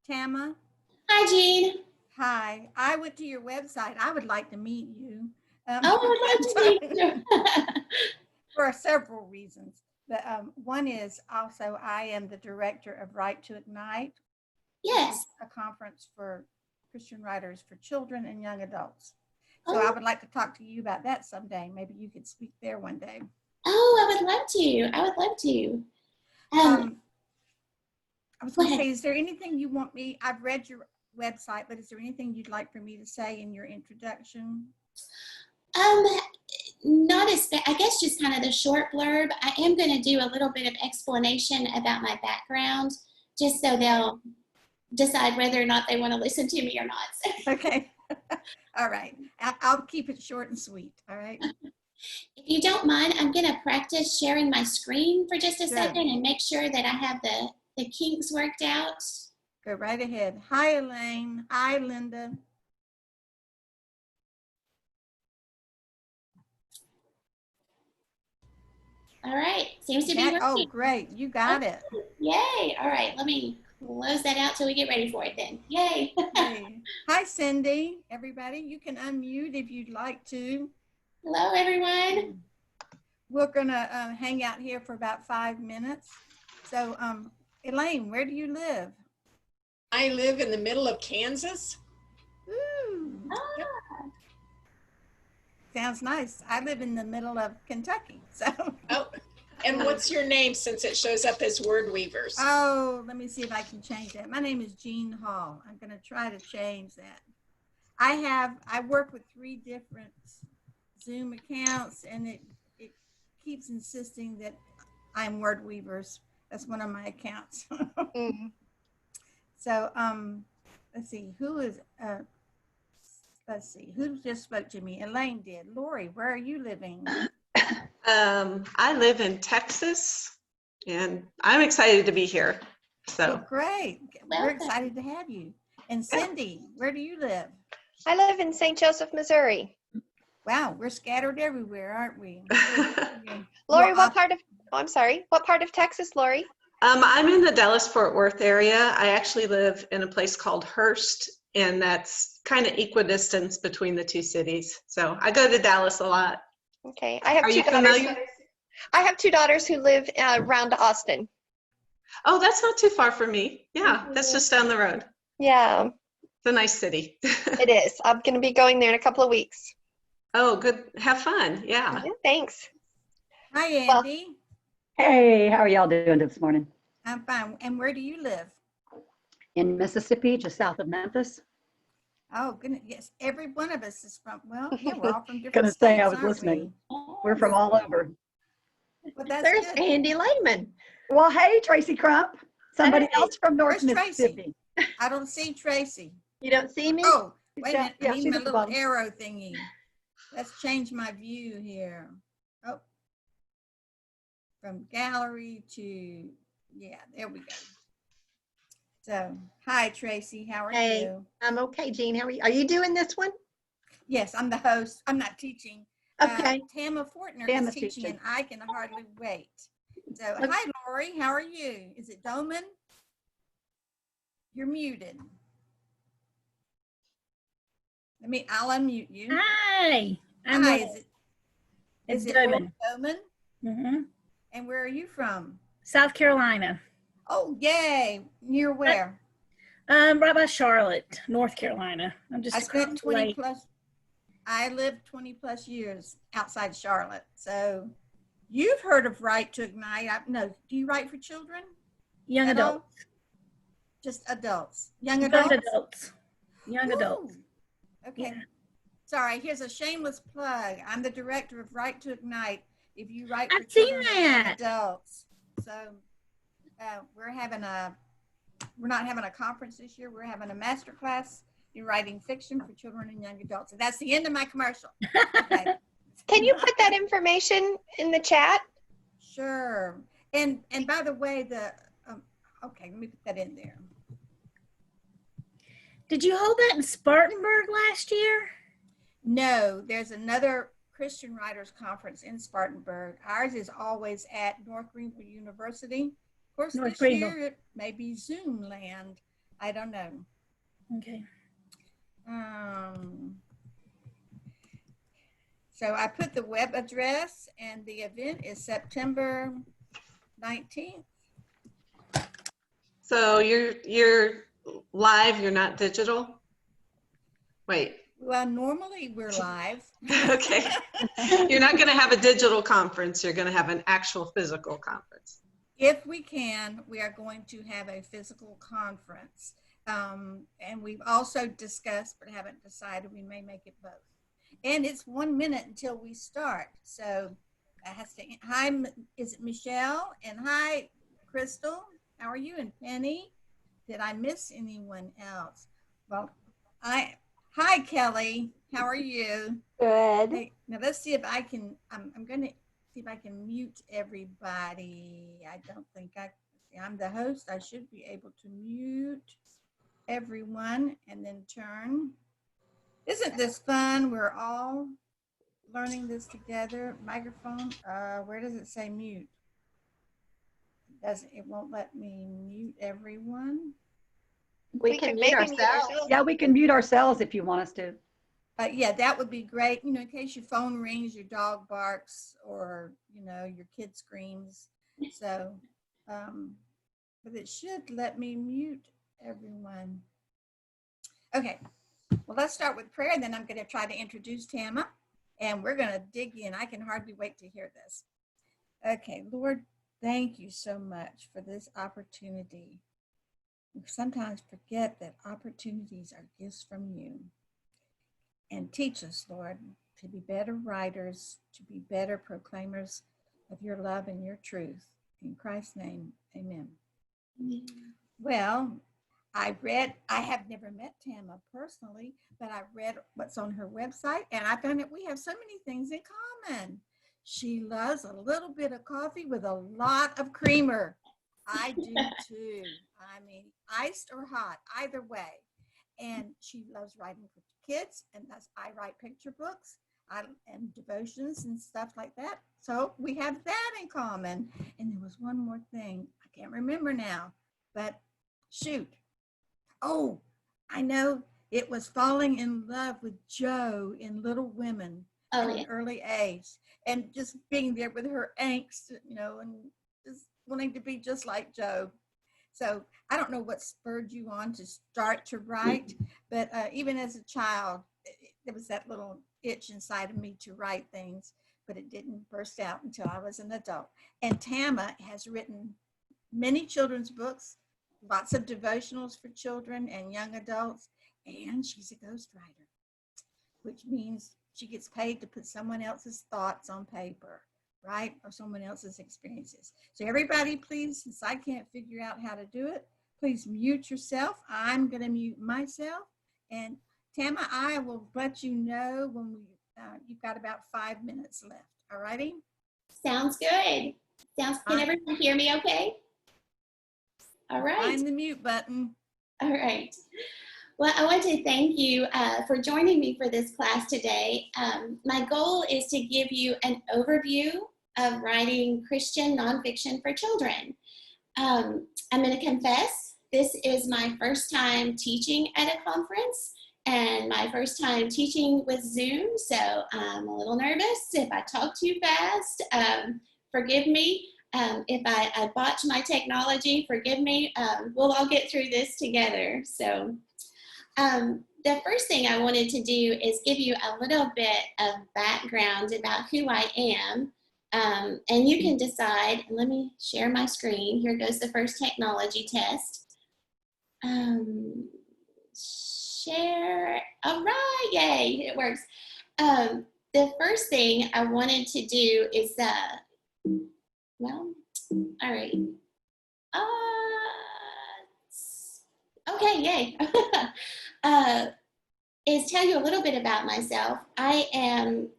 Tama. Hi, Jean. Hi. I went to your website. I would like to meet you. Oh, I would like to meet you. For several reasons. But one is also I am the director of Right to Ignite. Yes. A conference for Christian writers for children and young adults. So Oh. I would like to talk to you about that someday. Maybe you could speak there one day. Oh, I would love to. I would love to. I was going to say, is there anything you want me? I've read your website, but is there anything you'd like for me to say in your introduction? Not as, I guess just kind of the short blurb. I am going to do a little bit of explanation about my background, just so they'll decide whether or not they want to listen to me or not. Okay. All right. I'll keep it short and sweet. All right. If you don't mind, I'm going to practice sharing my screen for just a second and make sure that I have the kinks worked out. Go right ahead. Hi, Elaine. Hi, Linda. All right. Seems to be working. Oh, great. You got it. Yay. All right. Let me close that out till we get ready for it then. Yay. Hey. Hi, Cindy. Everybody, you can unmute if you'd like to. Hello, everyone. We're going to hang out here for about 5 minutes. So, Elaine, where do you live? I live in the middle of Kansas. Ooh. Yep. Sounds nice. I live in the middle of Kentucky. So. Oh, and what's your name since it shows up as Word Weavers? Oh, let me see if I can change that. My name is Jean Hall. I'm going to try to change that. I work with 3 different Zoom accounts, and it keeps insisting that I'm Word Weavers. That's one of my accounts. So, let's see, let's see, who just spoke to me? Elaine did. Lori, where are you living? I live in Texas, and I'm excited to be here. So well, great. We're excited to have you. And Cindy, where do you live? I live in St. Joseph, Missouri. Wow, we're scattered everywhere, aren't we? Lori, what part of Texas, Lori? I'm in the Dallas-Fort Worth area. I actually live in a place called Hurst, and that's kind of equidistance between the 2 cities. So I go to Dallas a lot. Okay, I have Are 2 you daughters. familiar? I have 2 daughters who live around Austin. Oh, that's not too far from me. Yeah, that's just down the road. Yeah. It's a nice city. It is. I'm going to be going there in a couple of weeks. Oh, good. Have fun. Yeah. Thanks. Hi, Andy. Hey, how are y'all doing this morning? I'm fine. And where do you live? In Mississippi, just south of Memphis. Oh, goodness. Yes, every one of us is from, well, yeah, we're all from different Gonna states, say I was listening. We're from all over. Well, that's There's good. Andy Lehman. Well, hey, Tracy Crump. Somebody else from North Where's Mississippi. Tracy? I don't see Tracy. You don't see me? Oh, wait a minute. Yeah, I need she's my at the little bottom. arrow thingy. Let's change my view here. Oh, from gallery to, yeah, there we go. So, hi, Tracy. How are you? I'm okay, Jean. How are you? Are you doing this one? Yes, I'm the host. I'm not teaching. Okay. Tama Fortner Tama's is teaching, teaching. and I can hardly wait. So, hi, Lori. How are you? Is it Doman? You're muted. I'll unmute you. Hi. Hi, It's Doman. Doman? And where are you from? South Carolina. Oh, yay. Near where? Right by Charlotte, North Carolina. I spent 20 plus, I lived 20 plus years outside Charlotte. So you've heard of Right to Ignite. No, do you write for children? Young adults. Just adults. Young adults? Young adults. Okay. Yeah. Sorry, here's a shameless plug. I'm the director of Right to Ignite. If you write for I've seen children and young that. adults. So we're not having a conference this year. We're having a master class in writing fiction for children and young adults. And that's the end of my commercial. Okay. Can you put that information in the chat? Sure. And by the way, okay, let me put that in there. Did you hold that in Spartanburg last year? No, there's another Christian Writers Conference in Spartanburg. Ours is always at North Greenville University. Of course, this year it may be Zoom land. I don't know. Okay. So I put the web address, and the event is September 19th. So you're live, you're not digital? Wait, Well, normally we're live. okay. You're not going to have a digital conference, you're going to have an actual physical conference. If we can, we are going to have a physical conference. And we've also discussed, but haven't decided, we may make it both. And it's 1 minute until we start. So I has to, hi, is it Michelle? And hi, Crystal. How are you? And Penny? Did I miss anyone else? Well, hi, Kelly. How are you? Good. Hey, now let's see if I can, I'm going to see if I can mute everybody. I don't think I'm the host. I should be able to mute everyone and then turn. Isn't this fun? We're all learning this together. Microphone, where does it say mute? It won't let me mute everyone. We can mute maybe mute ourselves. ourselves. Yeah, we can mute ourselves if you want us to. Yeah, that would be great. You know, in case your phone rings, your dog barks, or, you know, your kid screams. So, but it should let me mute everyone. Okay, well, let's start with prayer. Then I'm going to try to introduce Tama, and we're going to dig in. I can hardly wait to hear this. Okay, Lord, thank you so much for this opportunity. We sometimes forget that opportunities are gifts from you. And teach us, Lord, to be better writers, to be better proclaimers of your love and your truth. In Christ's name, amen. Well, I have never met Tama personally, but I read what's on her website, and I found that we have so many things in common. She loves a little bit of coffee with a lot of creamer. I do too. I mean, iced or hot, either way. And she loves writing for kids, and I write picture books and devotions and stuff like that. So we have that in common. And there was one more thing. I can't remember now, but shoot. Oh, I know, it was falling in love with Joe in Little Women at an early age, and just being there with her angst, you know, and just wanting to be just like Joe. So I don't know what spurred you on to start to write, but even as a child, there was that little itch inside of me to write things, but it didn't burst out until I was an adult. And Tama has written many children's books, lots of devotionals for children and young adults, and she's a ghostwriter, which means she gets paid to put someone else's thoughts on paper, right? Or someone else's experiences. So everybody, please, since I can't figure out how to do it, please mute yourself. I'm going to mute myself. And Tama, I will let you know when you've got about 5 minutes left. All righty? Sounds good. Can everyone hear me okay? All right. Find the mute button. All right. Well, I want to thank you for joining me for this class today. My goal is to give you an overview of writing Christian nonfiction for children. I'm going to confess, this is my first time teaching at a conference and my first time teaching with Zoom, so I'm a little nervous. If I talk too fast, forgive me. If I botch my technology, forgive me. We'll all get through this together. So the first thing I wanted to do is give you a little bit of background about who I am. And you can decide, and let me share my screen. Here goes the first technology test. Share, all right, yay, it works. The first thing I wanted to do is, well, all right. Okay, yay. Is tell you a little bit about myself. I am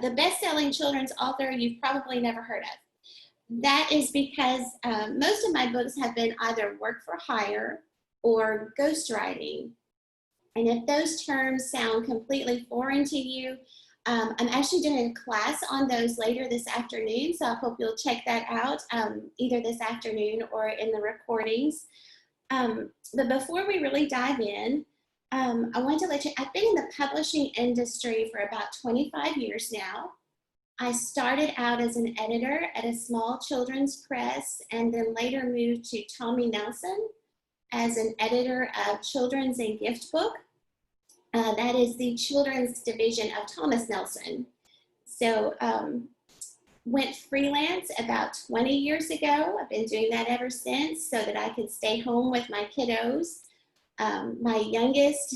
the best-selling children's author you've probably never heard of. That is because most of my books have been either work for hire or ghostwriting. And if those terms sound completely foreign to you, I'm actually doing a class on those later this afternoon, so I hope you'll check that out either this afternoon or in the recordings. But before we really dive in, I want to let you, I've been in the publishing industry for about 25 years now. I started out as an editor at a small children's press and then later moved to Tommy Nelson as an editor of children's and gift book. That is the children's division of Thomas Nelson. So went freelance about 20 years ago. I've been doing that ever since so that I could stay home with my kiddos. My youngest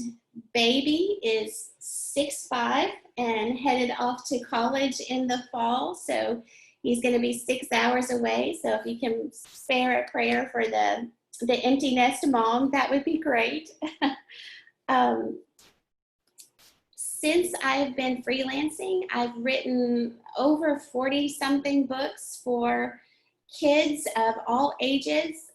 baby is 6'5" and headed off to college in the fall. So he's going to be 6 hours away. So if you can spare a prayer for the empty nest mom, that would be great. Since I've been freelancing, I've written over 40 something books for kids of all ages.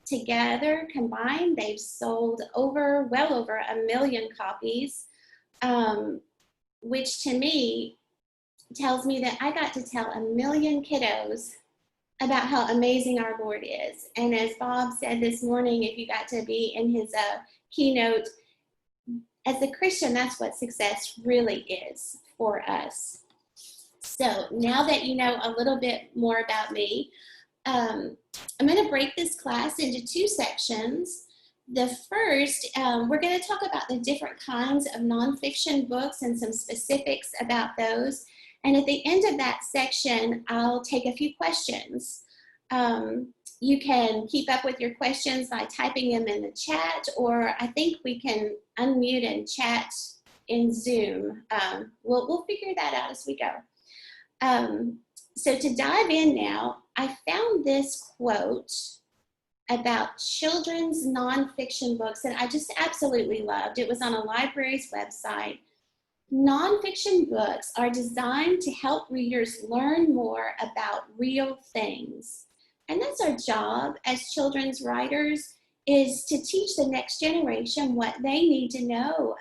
Together, combined, they've sold well over 1 million copies, which to me tells me that I got to tell 1 million kiddos about how amazing our Lord is. And as Bob said this morning, if you got to be in his keynote, as a Christian, that's what success really is for us. So now that you know a little bit more about me, I'm going to break this class into 2 sections. The first, we're going to talk about the different kinds of nonfiction books and some specifics about those. And at the end of that section, I'll take a few questions. You can keep up with your questions by typing them in the chat, or I think we can unmute and chat in Zoom. We'll figure that out as we go. So to dive in now, I found this quote about children's nonfiction books that I just absolutely loved. It was on a library's website. Nonfiction books are designed to help readers learn more about real things. And that's our job as children's writers, is to teach the next generation what they need to know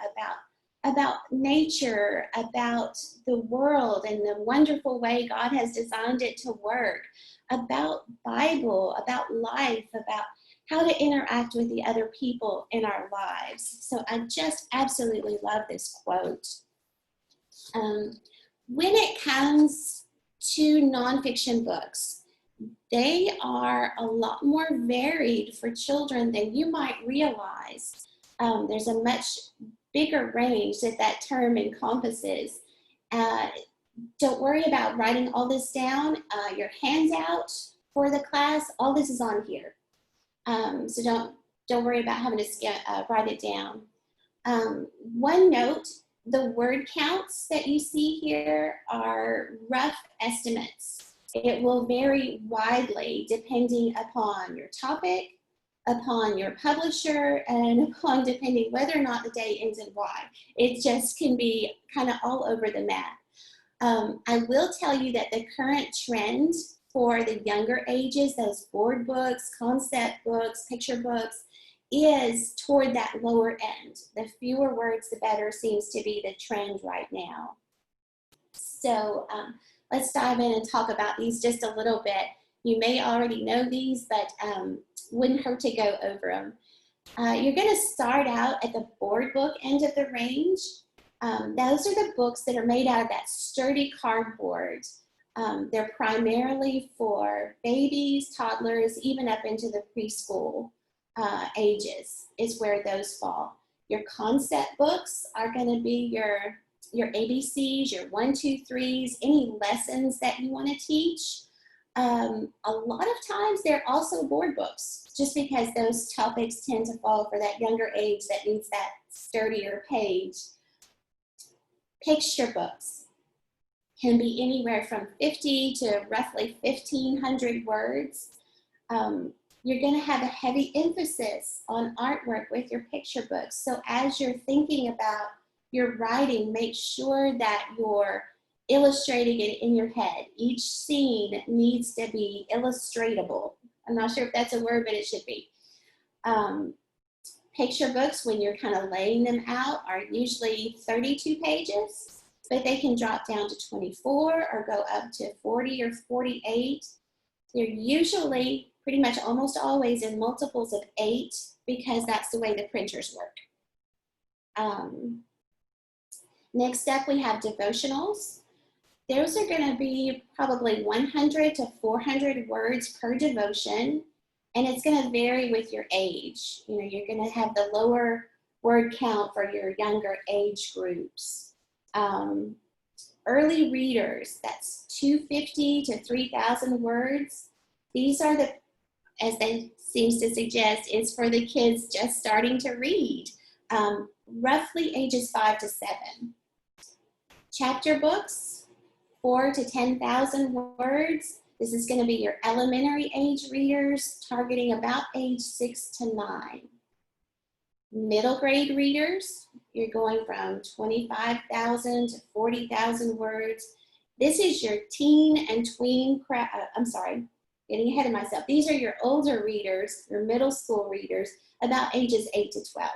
about nature, about the world and the wonderful way God has designed it to work, about Bible, about life, about how to interact with the other people in our lives. So I just absolutely love this quote. When it comes to nonfiction books, they are a lot more varied for children than you might realize. There's a much bigger range that term encompasses. Don't worry about writing all this down. Your handout for the class, all this is on here. So don't worry about having to write it down. One note, the word counts that you see here are rough estimates. It will vary widely depending upon your topic, upon your publisher, and upon depending whether or not the day ends in Y. It just can be kind of all over the map. I will tell you that the current trend for the younger ages, those board books, concept books, picture books, is toward that lower end. The fewer words, the better seems to be the trend right now. So let's dive in and talk about these just a little bit. You may already know these, but wouldn't hurt to go over them. You're going to start out at the board book end of the range. Those are the books that are made out of that sturdy cardboard. They're primarily for babies, toddlers, even up into the preschool ages is where those fall. Your concept books are going to be your ABCs, your 1, 2, 3s, any lessons that you want to teach. A lot of times they're also board books, just because those topics tend to fall for that younger age that needs that sturdier page. Picture books can be anywhere from 50 to roughly 1,500 words. You're going to have a heavy emphasis on artwork with your picture books. So as you're thinking about your writing, make sure that you're illustrating it in your head. Each scene needs to be illustratable. I'm not sure if that's a word, but it should be. Picture books, when you're kind of laying them out, are usually 32 pages, but they can drop down to 24 or go up to 40 or 48. They're usually pretty much almost always in multiples of 8 because that's the way the printers work. Next up, we have devotionals. Those are going to be probably 100 to 400 words per devotion, and it's going to vary with your age. You know, you're going to have the lower word count for your younger age groups. Early readers, that's 250 to 3,000 words. These are the, as they seems to suggest, is for the kids just starting to read, roughly ages 5 to 7. Chapter books, 4 to 10,000 words. This is going to be your elementary age readers, targeting about age 6 to 9. Middle grade readers, you're going from 25,000 to 40,000 words. This is your teen and tween, getting ahead of myself. These are your older readers, your middle school readers, about ages 8 to 12.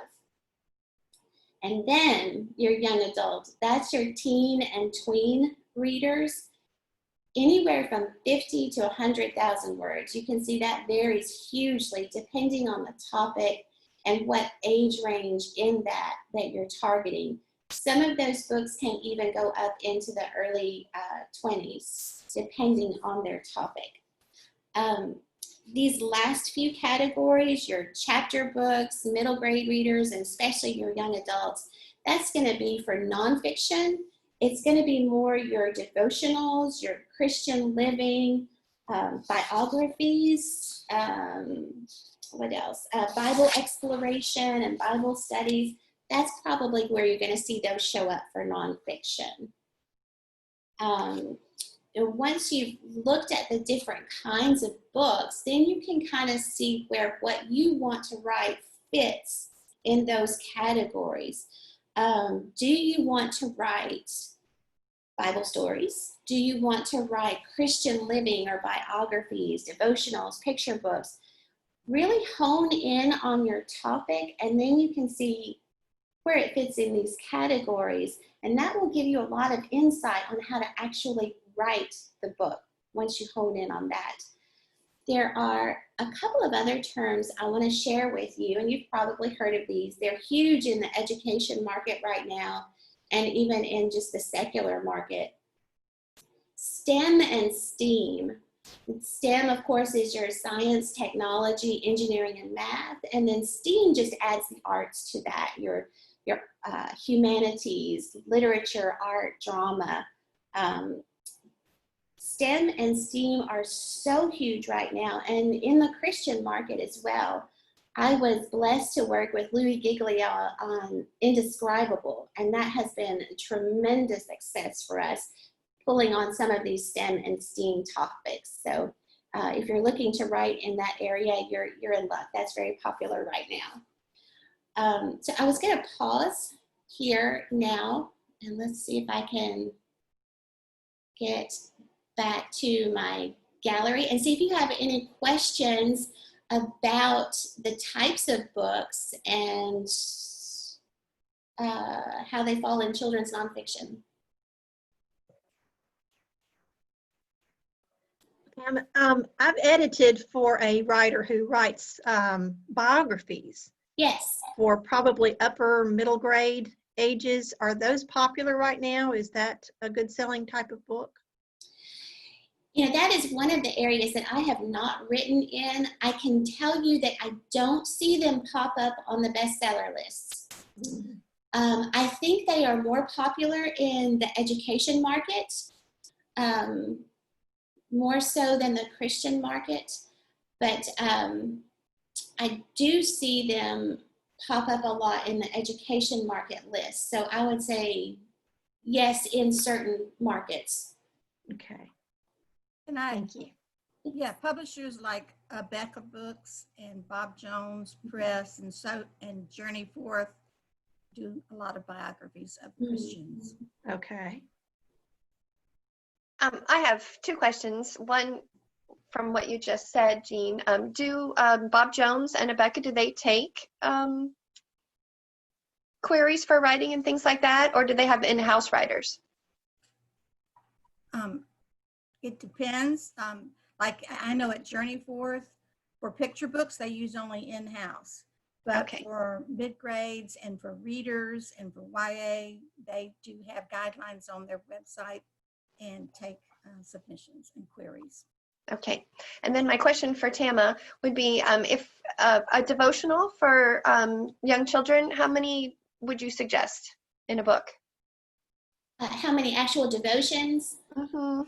And then your young adult, that's your teen and tween readers, anywhere from 50 to 100,000 words. You can see that varies hugely depending on the topic and what age range in that you're targeting. Some of those books can even go up into the early 20s, depending on their topic. These last few categories, your chapter books, middle grade readers, and especially your young adults, that's going to be for nonfiction. It's going to be more your devotionals, your Christian living, biographies, what else? Bible exploration and Bible studies. That's probably where you're going to see those show up for nonfiction. Once you've looked at the different kinds of books, then you can kind of see where what you want to write fits in those categories. Do you want to write Bible stories? Do you want to write Christian living or biographies, devotionals, picture books? Really hone in on your topic, and then you can see where it fits in these categories, and that will give you a lot of insight on how to actually write the book once you hone in on that. There are a couple of other terms I want to share with you, and you've probably heard of these. They're huge in the education market right now, and even in just the secular market. STEM and STEAM. STEM, of course, is your science, technology, engineering, and math. And then STEAM just adds the arts to that, your humanities, literature, art, drama. STEM and STEAM are so huge right now, and in the Christian market as well. I was blessed to work with Louis Giglia on Indescribable, and that has been a tremendous success for us, pulling on some of these STEM and STEAM topics. So if you're looking to write in that area, you're in luck. That's very popular right now. So I was going to pause here now, and let's see if I can get back to my gallery and see if you have any questions about the types of books and how they fall in children's nonfiction. I've edited for a writer who writes biographies Yes. for probably upper middle grade ages. Are those popular right now? Is that a good selling type of book? You know, that is one of the areas that I have not written in. I can tell you that I don't see them pop up on the bestseller lists. I think they are more popular in the education market, more so than the Christian market. But I do see them pop up a lot in the education market list. So I would say yes, in certain markets. Okay. Thank you. Yeah, publishers like Becca Books and Bob Jones Press and Journey Forth do a lot of biographies of Christians. Okay. I have two questions. One from what you just said, Jean. Do Bob Jones and Rebecca, do they take queries for writing and things like that, or do they have in-house writers? It depends. Like I know at Journey Forth, For picture books, they use only in-house. But Okay. for mid-grades and for readers and for YA, they do have guidelines on their website and take submissions and queries. Okay. And then my question for Tama would be, if a devotional for young children, how many would you suggest in a book? How many actual devotions? Mm-hmm.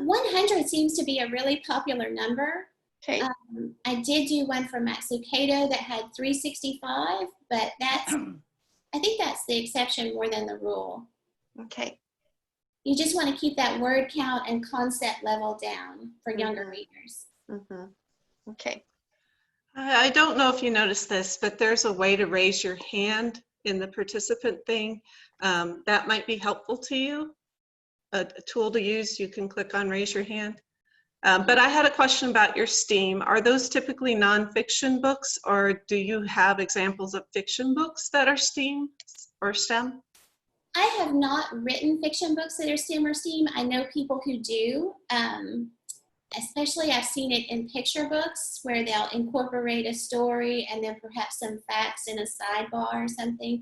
100 seems to be a really popular number. Okay. I did do one for Max Lucado that had 365, but I think that's the exception more than the rule. Okay. You just want to keep that word count and concept level down for younger readers. Mm-hmm. Okay. I don't know if you noticed this, but there's a way to raise your hand in the participant thing. That might be helpful to you. A tool to use, you can click on raise your hand. But I had a question about your STEAM. Are those typically nonfiction books, or do you have examples of fiction books that are STEAM or STEM? I have not written fiction books that are STEM or STEAM. I know people who do. Especially I've seen it in picture books where they'll incorporate a story and then perhaps some facts in a sidebar or something.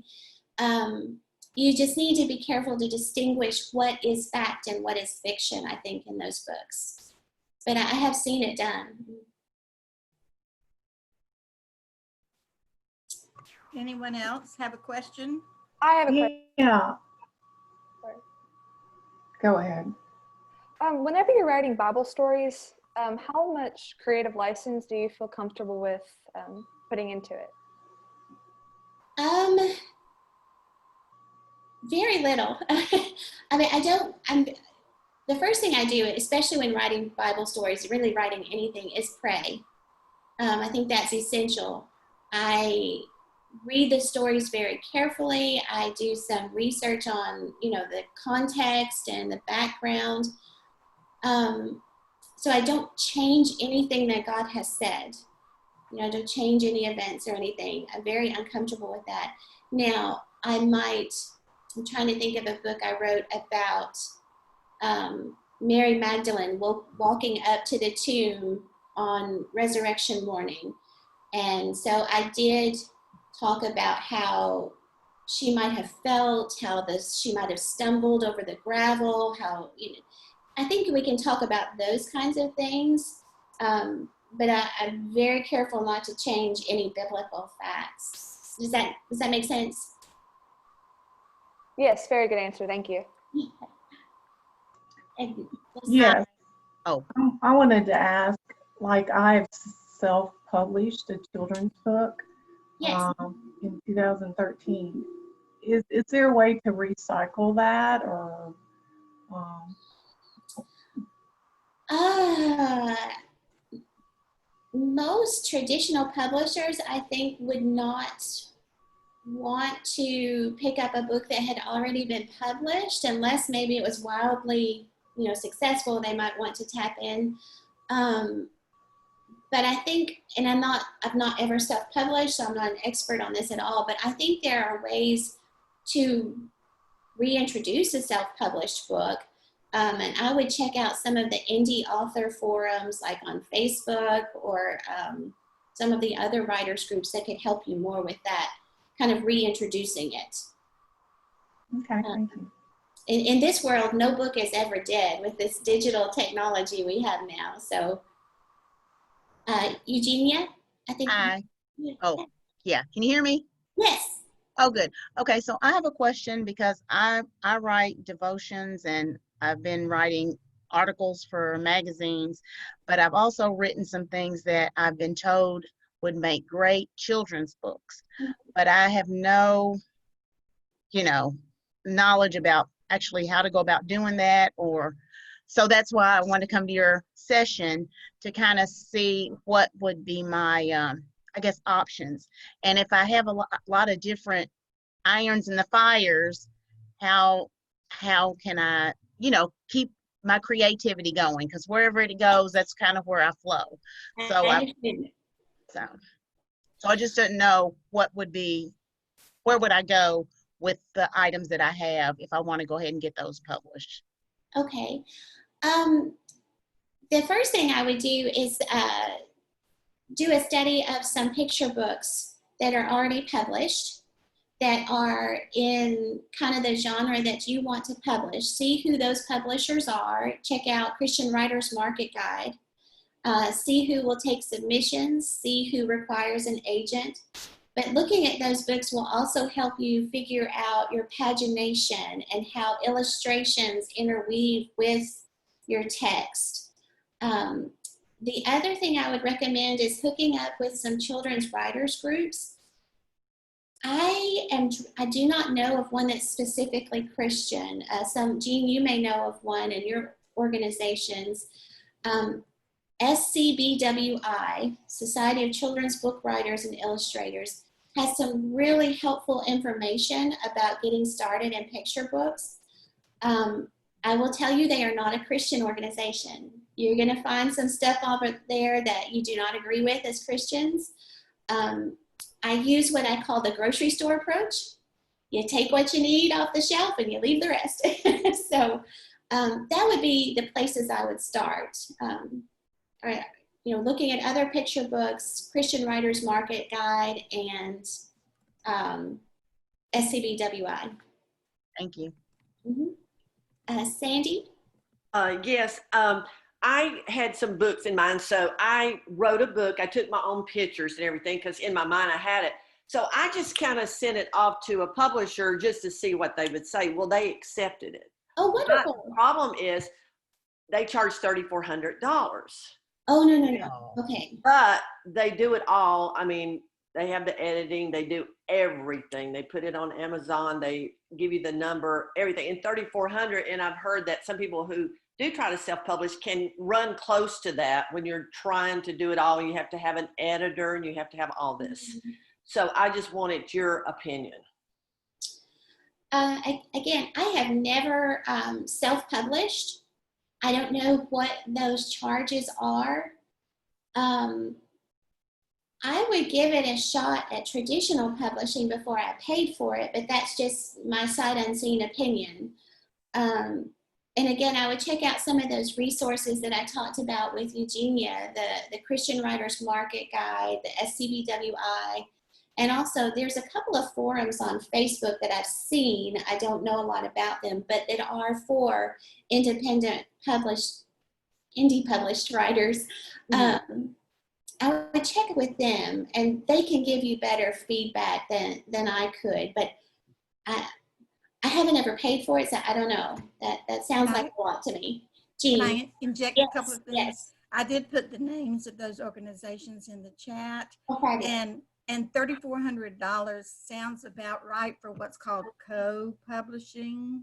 You just need to be careful to distinguish what is fact and what is fiction, I think, in those books. But I have seen it done. Anyone else have a question? I have a question. Yeah, Sorry. go ahead. Whenever you're writing Bible stories, how much creative license do you feel comfortable with putting into it? Very little. I mean, the first thing I do, especially when writing Bible stories, really writing anything, is pray. I think that's essential. I read the stories very carefully. I do some research on, the context and the background. So I don't change anything that God has said. I don't change any events or anything. I'm very uncomfortable with that. Now, I'm trying to think of a book I wrote about Mary Magdalene walking up to the tomb on resurrection morning. And so I did talk about how she might have felt, how she might have stumbled over the gravel, how, I think we can talk about those kinds of things, but I'm very careful not to change any biblical facts. Does that make sense? Yes, very good answer. Thank you. Yes. Oh. I wanted to ask, like I've self-published a children's book Yes. in 2013. Is there a way to recycle that or? Most traditional publishers, I think, would not want to pick up a book that had already been published unless maybe it was wildly, successful. They might want to tap in. But I think, and I've not ever self-published, so I'm not an expert on this at all, but I think there are ways to reintroduce a self-published book. And I would check out some of the indie author forums, like on Facebook, or some of the other writers groups that could help you more with that, kind of reintroducing it. Okay, thank you. In this world, no book is ever dead with this digital technology we have now. So, Eugenia, I think. Hi. Oh, yeah. Can you hear me? Yes. Oh, good. Okay, so I have a question because I write devotions and I've been writing articles for magazines, but I've also written some things that I've been told would make great children's books. But I have no, knowledge about actually how to go about doing that, so that's why I want to come to your session to kind of see what would be my, I guess, options. And if I have a lot of different irons in the fires, how can I, keep my creativity going? Because wherever it goes, that's kind of where I flow. So I just didn't know where would I go with the items that I have if I want to go ahead and get those published. Okay. The first thing I would do is do a study of some picture books that are already published, that are in kind of the genre that you want to publish. See who those publishers are. Check out Christian Writers Market Guide. See who will take submissions. See who requires an agent. But looking at those books will also help you figure out your pagination and how illustrations interweave with your text. The other thing I would recommend is hooking up with some children's writers groups. I do not know of one that's specifically Christian. Jean, you may know of one in your organizations. SCBWI, Society of Children's Book Writers and Illustrators, has some really helpful information about getting started in picture books. I will tell you, they are not a Christian organization. You're going to find some stuff over there that you do not agree with as Christians. I use what I call the grocery store approach. You take what you need off the shelf and you leave the rest. So that would be the places I would start. Looking at other picture books, Christian Writers Market Guide, and SCBWI. Thank you. Sandy? Yes, I had some books in mind, so I wrote a book. I took my own pictures and everything because in my mind I had it. So I just kind of sent it off to a publisher just to see what they would say. Well, they accepted it. Oh, wonderful. The problem is they charge $3,400. Oh, no. Okay. But they do it all. I mean, they have the editing, they do everything. They put it on Amazon, they give you the number, everything. And $3,400, and I've heard that some people who do try to self-publish can run close to that when you're trying to do it all. You have to have an editor and you have to have all this. So I just wanted your opinion. Again, I have never self-published. I don't know what those charges are. I would give it a shot at traditional publishing before I paid for it, but that's just my sight unseen opinion. And again, I would check out some of those resources that I talked about with Eugenia, the Christian Writers Market Guide, the SCBWI, and also there's a couple of forums on Facebook that I've seen. I don't know a lot about them, but that are for indie published writers. I would check with them, and they can give you better feedback than I could, but I haven't ever paid for it, so I don't know. That sounds like a lot to me. Jean. Can I inject a couple of things? Yes. I did put the names of those organizations in the chat, Okay. and $3,400 sounds about right for what's called co-publishing.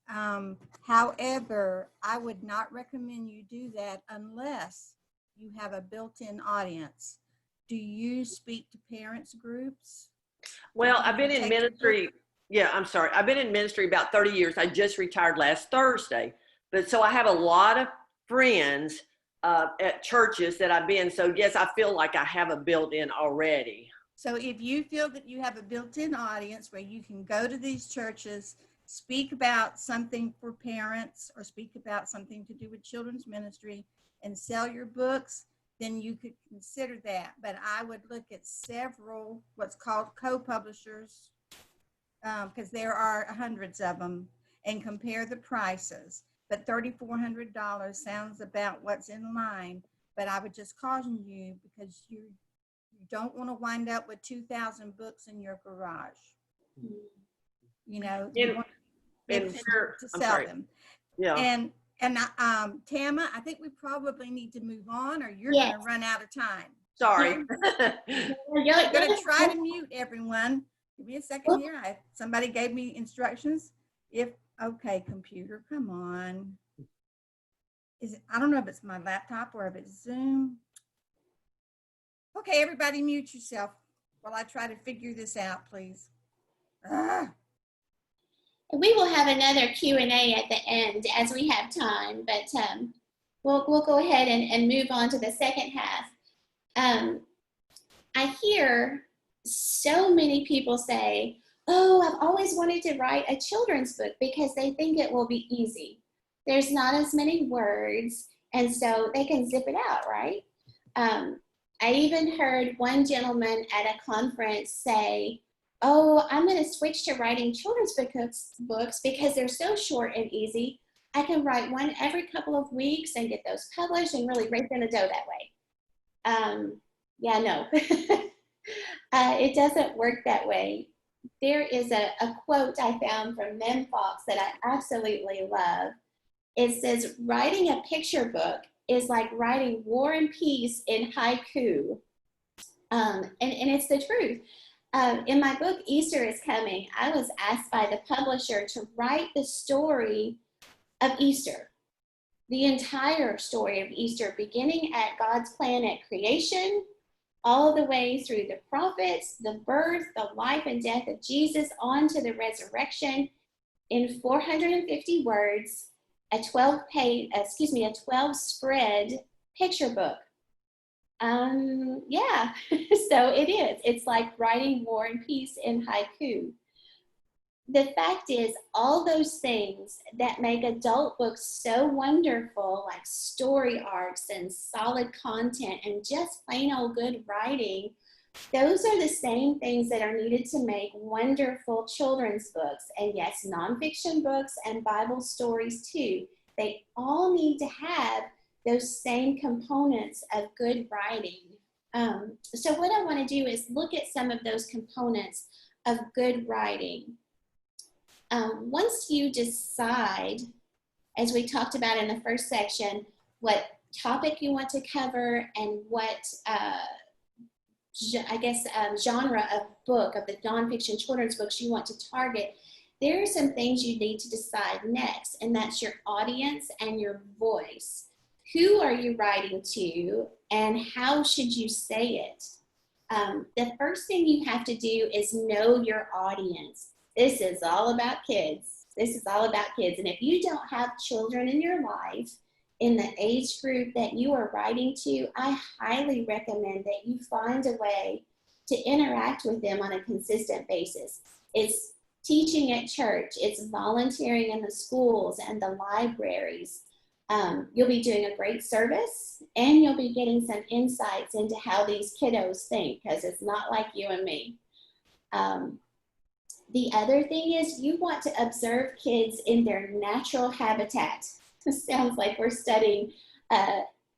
However, I would not recommend you do that unless you have a built-in audience. Do you speak to parents groups? Well, I've been in ministry. Yeah, I'm sorry. I've been in ministry about 30 years. I just retired last Thursday. But so I have a lot of friends at churches that I've been. So yes, I feel like I have a built-in already. So if you feel that you have a built-in audience where you can go to these churches, speak about something for parents or speak about something to do with children's ministry and sell your books, then you could consider that. But I would look at several what's called co-publishers, because there are hundreds of them, and compare the prices. But $3,400 sounds about what's in line. But I would just caution you, because you don't want to wind up with 2,000 books in your garage. You know, you want to sell them. Yeah. And Tama, I think we probably need to move on, or you're going to run out of time. Sorry. I'm going to try to mute everyone. Give me a second here. Somebody gave me instructions. Okay, computer, come on. I don't know if it's my laptop or if it's Zoom. Okay, everybody mute yourself while I try to figure this out, please. We will have another Q&A at the end as we have time, but we'll go ahead and move on to the second half. I hear so many people say, oh, I've always wanted to write a children's book because they think it will be easy. There's not as many words, and so they can zip it out, right? I even heard one gentleman at a conference say, oh, I'm going to switch to writing children's books because they're so short and easy. I can write one every couple of weeks and get those published and really raise in the dough that way. Yeah, no, it doesn't work that way. There is a quote I found from Mem Fox that I absolutely love. It says, writing a picture book is like writing War and Peace in haiku. And it's the truth. In my book, Easter is Coming, I was asked by the publisher to write the story of Easter, the entire story of Easter, beginning at God's plan at creation, all the way through the prophets, the birth, the life and death of Jesus, on to the resurrection, in 450 words, a 12 spread picture book. Yeah, so it is. It's like writing War and Peace in haiku. The fact is, all those things that make adult books so wonderful, like story arcs and solid content and just plain old good writing, those are the same things that are needed to make wonderful children's books. And yes, nonfiction books and Bible stories too. They all need to have those same components of good writing. So what I want to do is look at some of those components of good writing. Once you decide, as we talked about in the first section, what topic you want to cover and what, genre of book, of the nonfiction children's books you want to target, there are some things you need to decide next, and that's your audience and your voice. Who are you writing to, and how should you say it? The first thing you have to do is know your audience. This is all about kids. This is all about kids. And if you don't have children in your life in the age group that you are writing to, I highly recommend that you find a way to interact with them on a consistent basis. It's teaching at church. It's volunteering in the schools and the libraries. You'll be doing a great service, and you'll be getting some insights into how these kiddos think, because it's not like you and me. The other thing is, you want to observe kids in their natural habitat. It sounds like we're studying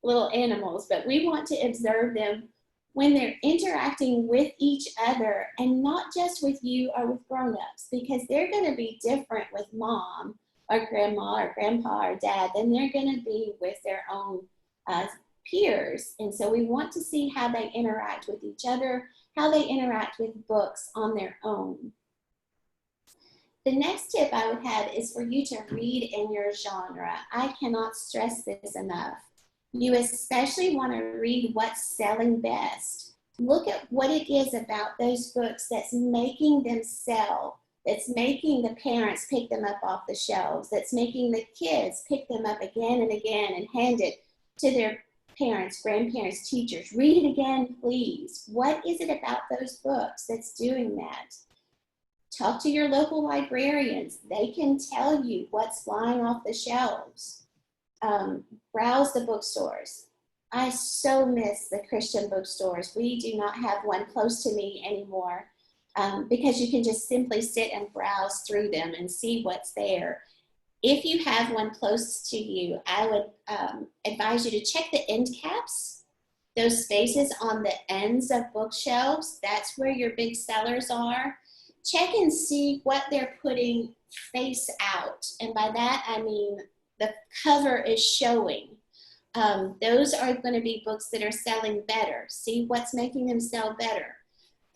little animals, but we want to observe them when they're interacting with each other, and not just with you or with grown-ups, because they're going to be different with mom or grandma or grandpa or dad than they're going to be with their own peers. And so we want to see how they interact with each other, how they interact with books on their own. The next tip I would have is for you to read in your genre. I cannot stress this enough. You especially want to read what's selling best. Look at what it is about those books that's making them sell, that's making the parents pick them up off the shelves, that's making the kids pick them up again and again and hand it to their parents, grandparents, teachers. Read it again, please. What is it about those books that's doing that? Talk to your local librarians. They can tell you what's flying off the shelves. Browse the bookstores. I so miss the Christian bookstores. We do not have one close to me anymore because you can just simply sit and browse through them and see what's there. If you have one close to you, I would advise you to check the end caps, those spaces on the ends of bookshelves. That's where your big sellers are. Check and see what they're putting face out. And by that, I mean the cover is showing. Those are going to be books that are selling better. See what's making them sell better.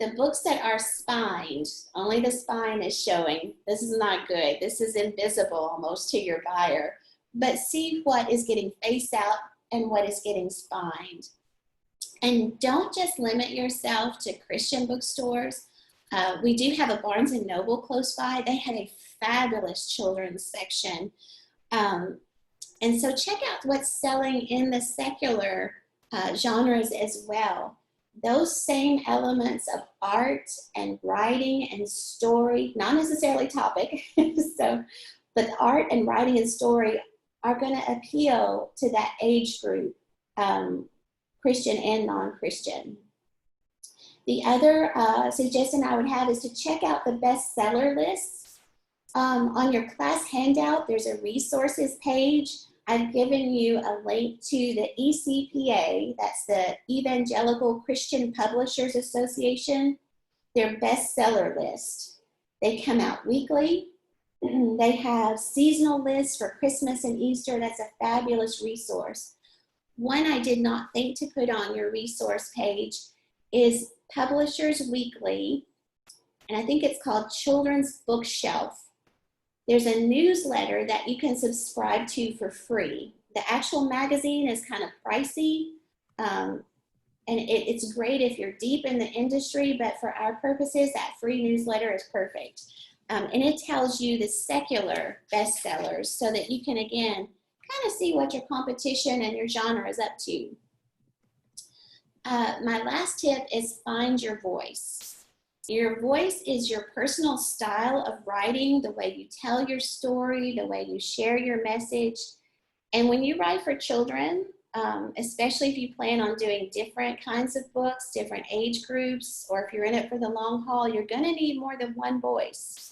The books that are spined, only the spine is showing. This is not good. This is invisible almost to your buyer. But see what is getting face out and what is getting spined. And don't just limit yourself to Christian bookstores. We do have a Barnes & Noble close by. They have a fabulous children's section. And so check out what's selling in the secular genres as well. Those same elements of art and writing and story, not necessarily topic, but art and writing and story are going to appeal to that age group Christian and non-Christian. The other suggestion I would have is to check out the bestseller lists. On your class handout, there's a resources page. I've given you a link to the ECPA, that's the Evangelical Christian Publishers Association, their bestseller list. They come out weekly. They have seasonal lists for Christmas and Easter. That's a fabulous resource. One I did not think to put on your resource page is Publishers Weekly, and I think it's called Children's Bookshelf. There's a newsletter that you can subscribe to for free. The actual magazine is kind of pricey, and it's great if you're deep in the industry, but for our purposes, that free newsletter is perfect. And it tells you the secular bestsellers so that you can, again, kind of see what your competition and your genre is up to. My last tip is find your voice. Your voice is your personal style of writing, the way you tell your story, the way you share your message. And when you write for children, especially if you plan on doing different kinds of books, different age groups, or if you're in it for the long haul, you're going to need more than one voice.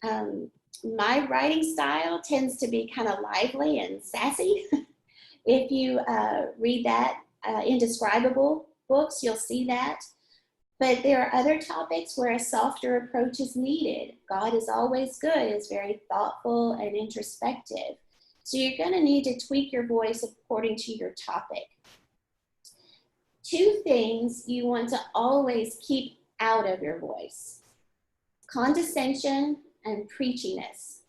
My writing style tends to be kind of lively and sassy. If you read that Indescribable books, you'll see that. But there are other topics where a softer approach is needed. God is always good is very thoughtful and introspective. So you're going to need to tweak your voice according to your topic. Two things you want to always keep out of your voice: condescension and preachiness.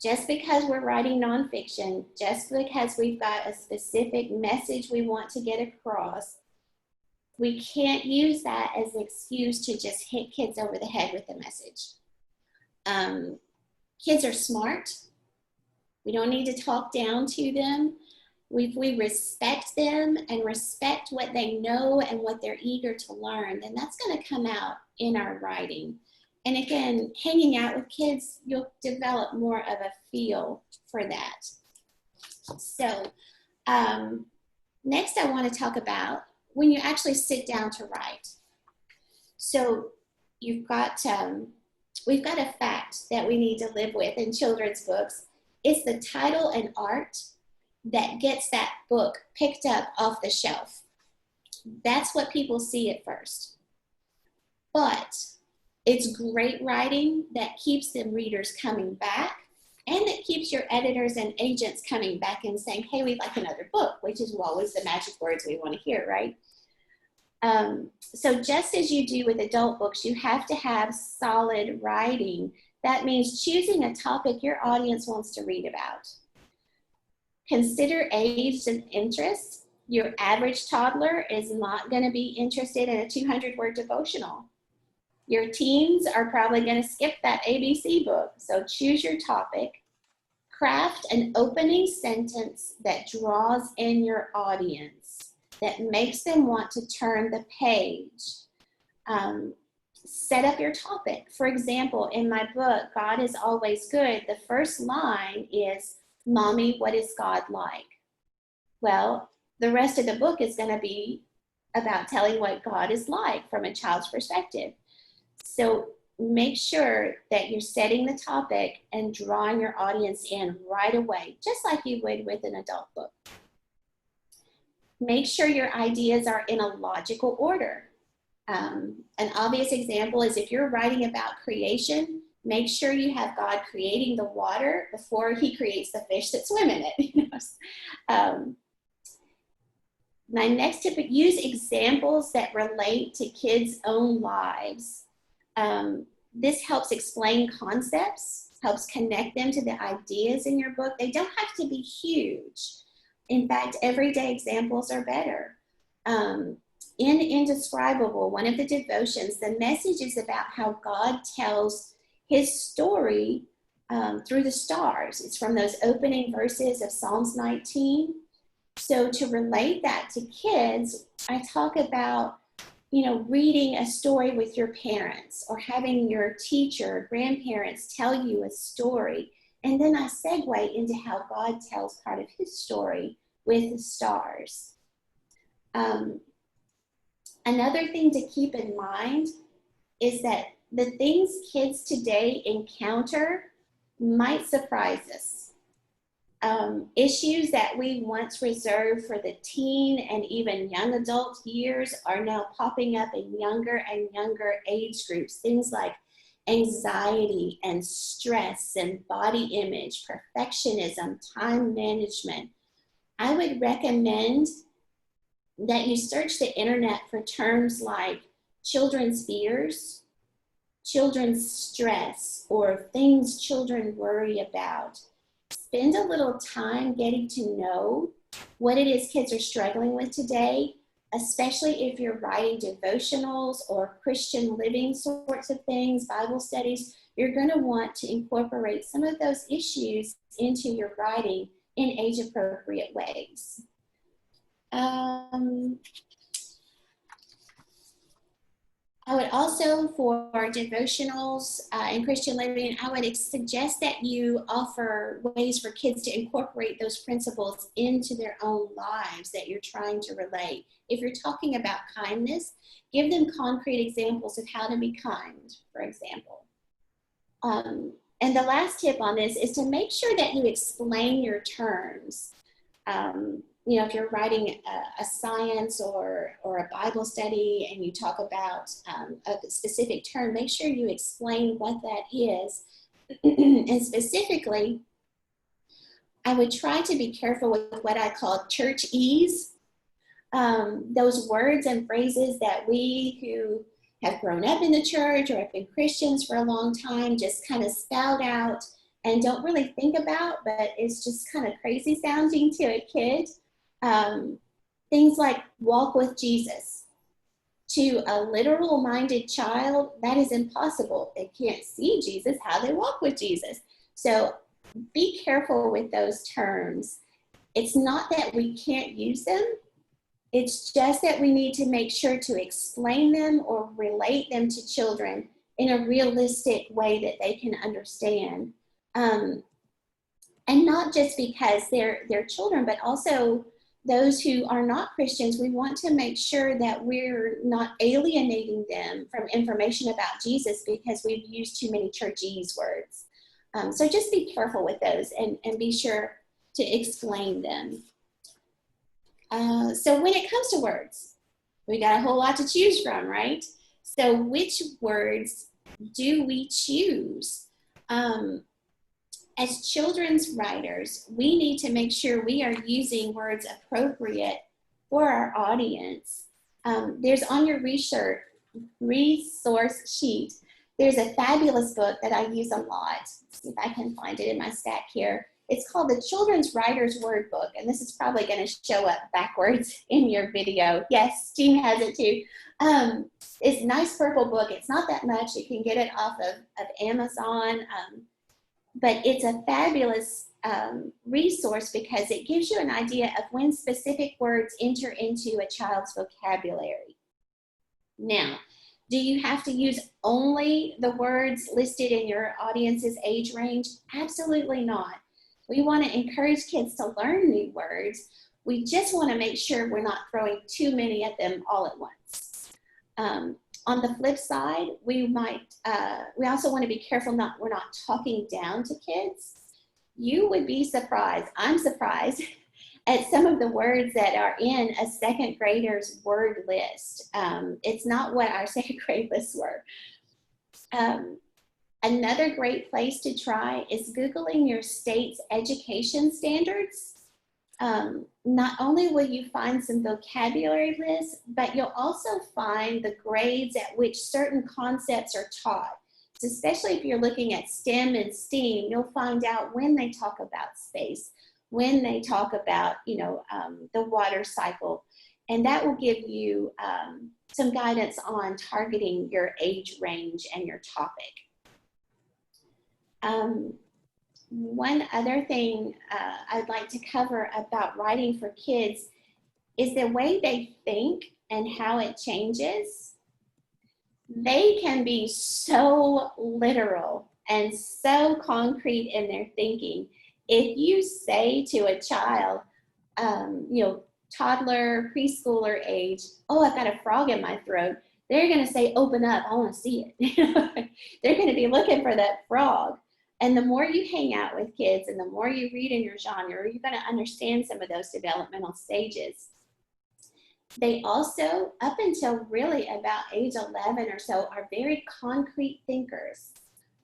Just because we're writing nonfiction, just because we've got a specific message we want to get across, we can't use that as an excuse to just hit kids over the head with the message. Kids are smart. We don't need to talk down to them. If we respect them and respect what they know and what they're eager to learn, then that's going to come out in our writing. And again, hanging out with kids, you'll develop more of a feel for that. So next I want to talk about when you actually sit down to write. So we've got a fact that we need to live with in children's books. It's the title and art that gets that book picked up off the shelf. That's what people see at first. But it's great writing that keeps the readers coming back, and that keeps your editors and agents coming back and saying, hey, we'd like another book, which is always the magic words we want to hear, right? So just as you do with adult books, you have to have solid writing. That means choosing a topic your audience wants to read about. Consider age and interest. Your average toddler is not going to be interested in a 200-word devotional. Your teens are probably going to skip that ABC book. So choose your topic. Craft an opening sentence that draws in your audience, that makes them want to turn the page. Set up your topic. For example, in my book, God is Always Good, the first line is, Mommy, what is God like? Well, the rest of the book is going to be about telling what God is like from a child's perspective. So make sure that you're setting the topic and drawing your audience in right away, just like you would with an adult book. Make sure your ideas are in a logical order. An obvious example is if you're writing about creation, make sure you have God creating the water before he creates the fish that swim in it. My next tip, use examples that relate to kids' own lives. This helps explain concepts, helps connect them to the ideas in your book. They don't have to be huge. In fact, everyday examples are better. In Indescribable, one of the devotions, the message is about how God tells his story through the stars. It's from those opening verses of Psalms 19. So to relate that to kids, I talk about, reading a story with your parents or having your teacher or grandparents tell you a story. And then I segue into how God tells part of his story with the stars. Another thing to keep in mind is that the things kids today encounter might surprise us. Issues that we once reserved for the teen and even young adult years are now popping up in younger and younger age groups. Things like anxiety and stress and body image, perfectionism, time management. I would recommend that you search the internet for terms like children's fears, children's stress, or things children worry about. Spend a little time getting to know what it is kids are struggling with today, especially if you're writing devotionals or Christian living sorts of things, Bible studies. You're going to want to incorporate some of those issues into your writing in age-appropriate ways. I would also, for devotionals and Christian living, I would suggest that you offer ways for kids to incorporate those principles into their own lives that you're trying to relate. If you're talking about kindness, give them concrete examples of how to be kind, for example. And the last tip on this is to make sure that you explain your terms. You know, if you're writing a science or a Bible study and you talk about a specific term, make sure you explain what that is. And specifically, I would try to be careful with what I call churchese. Those words and phrases that we who have grown up in the church or have been Christians for a long time just kind of spout out and don't really think about, but it's just kind of crazy sounding to a kid. Things like walk with Jesus. To a literal minded child, that is impossible. They can't see Jesus, how they walk with Jesus. So be careful with those terms. It's not that we can't use them. It's just that we need to make sure to explain them or relate them to children in a realistic way that they can understand. And not just because they're children, but also those who are not Christians. We want to make sure that we're not alienating them from information about Jesus because we've used too many churchese words. So just be careful with those and be sure to explain them. So when it comes to words, we got a whole lot to choose from, right? So which words do we choose? As children's writers, we need to make sure we are using words appropriate for our audience. There's on your resource sheet, there's a fabulous book that I use a lot. Let's see if I can find it in my stack here. It's called the Children's Writer's Word Book, and this is probably going to show up backwards in your video. Yes, Jean has it too. It's a nice purple book. It's not that much. You can get it off of Amazon. But it's a fabulous resource because it gives you an idea of when specific words enter into a child's vocabulary. Now, do you have to use only the words listed in your audience's age range? Absolutely not. We want to encourage kids to learn new words. We just want to make sure we're not throwing too many at them all at once. On the flip side, we also want to be careful we're not talking down to kids. You would be surprised, I'm surprised, at some of the words that are in a second grader's word list. It's not what our second grade lists were. Another great place to try is Googling your state's education standards. Not only will you find some vocabulary lists, but you'll also find the grades at which certain concepts are taught. So especially if you're looking at STEM and STEAM, you'll find out when they talk about space, when they talk about, the water cycle, and that will give you some guidance on targeting your age range and your topic. One other thing I'd like to cover about writing for kids is the way they think and how it changes. They can be so literal and so concrete in their thinking. If you say to a child, toddler, preschooler age, oh, I've got a frog in my throat, they're going to say, open up, I want to see it. They're going to be looking for that frog. And the more you hang out with kids and the more you read in your genre, you're going to understand some of those developmental stages. They also, up until really about age 11 or so, are very concrete thinkers.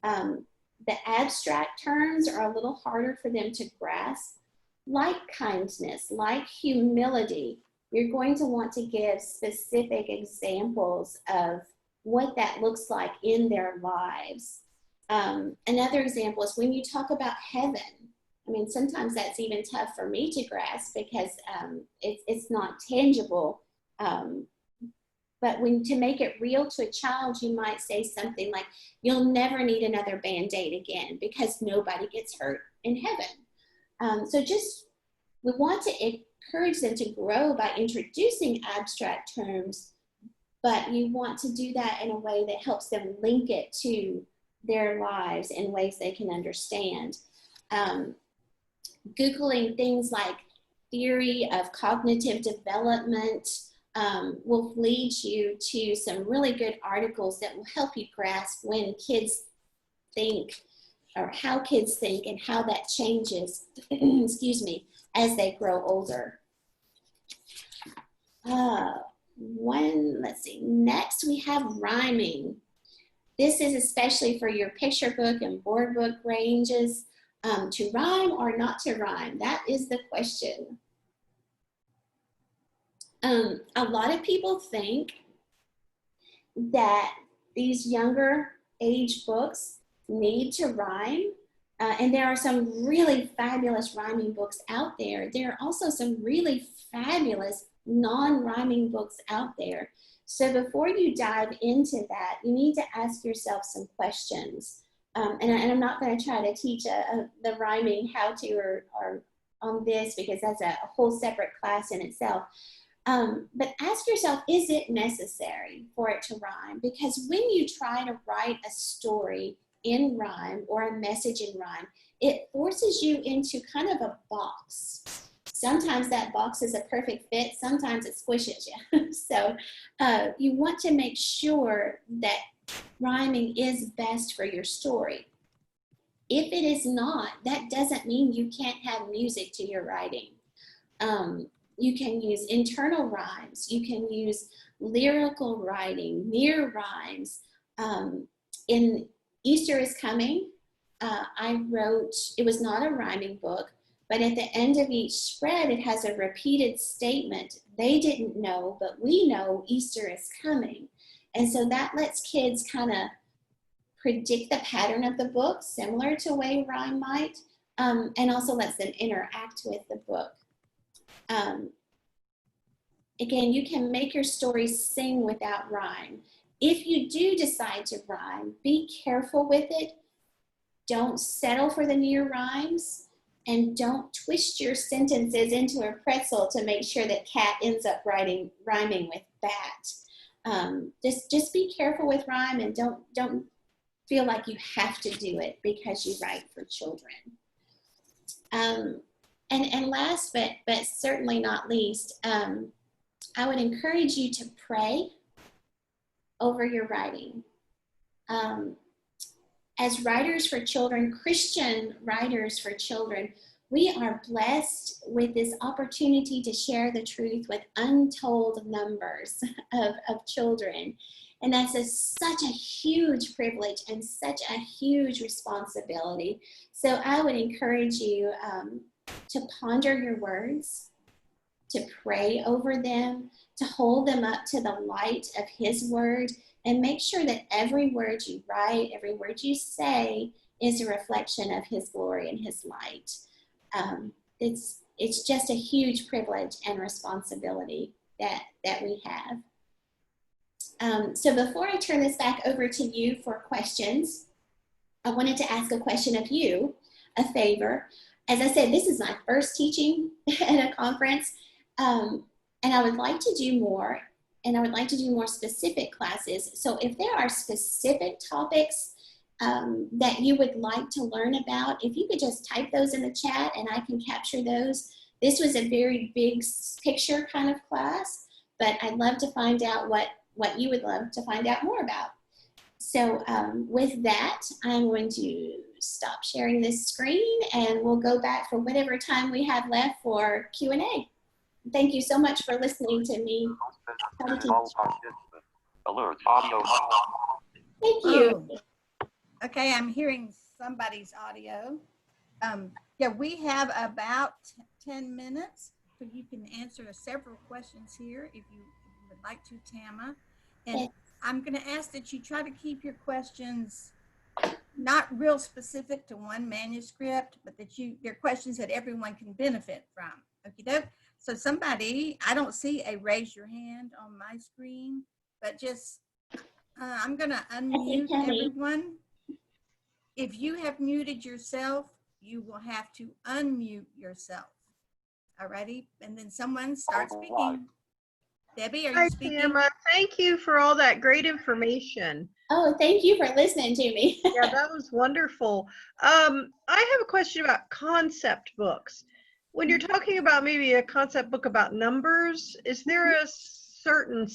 The abstract terms are a little harder for them to grasp, like kindness, like humility. You're going to want to give specific examples of what that looks like in their lives. Another example is when you talk about heaven. I mean, sometimes that's even tough for me to grasp because it's not tangible. But to make it real to a child, you might say something like, you'll never need another Band-Aid again because nobody gets hurt in heaven. So we want to encourage them to grow by introducing abstract terms, but you want to do that in a way that helps them link it to their lives in ways they can understand. Googling things like theory of cognitive development will lead you to some really good articles that will help you grasp when kids think, or how kids think and how that changes, excuse me, as they grow older. Let's see, next we have rhyming. This is especially for your picture book and board book ranges. To rhyme or not to rhyme? That is the question. A lot of people think that these younger age books need to rhyme. And there are some really fabulous rhyming books out there. There are also some really fabulous non-rhyming books out there. So before you dive into that, you need to ask yourself some questions. And I'm not going to try to teach the rhyming how-to or on this because that's a whole separate class in itself. But ask yourself, is it necessary for it to rhyme? Because when you try to write a story in rhyme or a message in rhyme, it forces you into kind of a box. Sometimes that box is a perfect fit, sometimes it squishes you. So you want to make sure that rhyming is best for your story. If it is not, that doesn't mean you can't have music to your writing. You can use internal rhymes. You can use lyrical writing, near rhymes. In Easter is Coming, I wrote, it was not a rhyming book, but at the end of each spread, it has a repeated statement. They didn't know, but we know Easter is coming. And so that lets kids kind of predict the pattern of the book, similar to the way rhyme might, and also lets them interact with the book. Again, you can make your story sing without rhyme. If you do decide to rhyme, be careful with it. Don't settle for the near rhymes, and don't twist your sentences into a pretzel to make sure that cat ends up rhyming with bat. Just be careful with rhyme, and don't feel like you have to do it because you write for children. And last but certainly not least, I would encourage you to pray over your writing. As writers for children, Christian writers for children, we are blessed with this opportunity to share the truth with untold numbers of children. And that's such a huge privilege and such a huge responsibility. So I would encourage you to ponder your words, to pray over them, to hold them up to the light of His word, and make sure that every word you write, every word you say is a reflection of His glory and His light. It's just a huge privilege and responsibility that we have. So before I turn this back over to you for questions, I wanted to ask a question of you, a favor. As I said, this is my first teaching at a conference, and I would like to do more, and I would like to do more specific classes. So if there are specific topics that you would like to learn about, if you could just type those in the chat and I can capture those This was a very big picture kind of class, but I'd love to find out what you would love to find out more about. So with that, I'm going to stop sharing this screen and we'll go back for whatever time we have left for Q&A. Thank you so much for listening to me. Alert, audio. Thank you. Oh, okay, I'm hearing somebody's audio. Yeah, we have about 10 minutes, so you can answer several questions here if you would like to, Tama. And I'm going to ask that you try to keep your questions not real specific to one manuscript, but that they're questions that everyone can benefit from. Okay, so somebody, I don't see a raise your hand on my screen, but just, I'm going to unmute everyone. If you have muted yourself, you will have to unmute yourself. Alrighty, and then someone starts speaking. Debbie, are you speaking? Hi, Tama. Thank you for all that great information. Oh, thank you for listening to me. Yeah, that was wonderful. I have a question about concept books. When you're talking about maybe a concept book about numbers, is there a certain,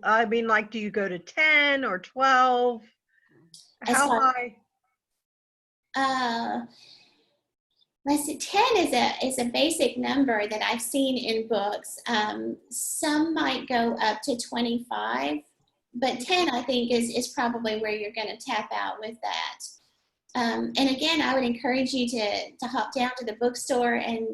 I mean, like, do you go to 10 or 12? How high? Let's see, 10 is a basic number that I've seen in books. Some might go up to 25, but 10 I think is probably where you're going to tap out with that. And again, I would encourage you to hop down to the bookstore and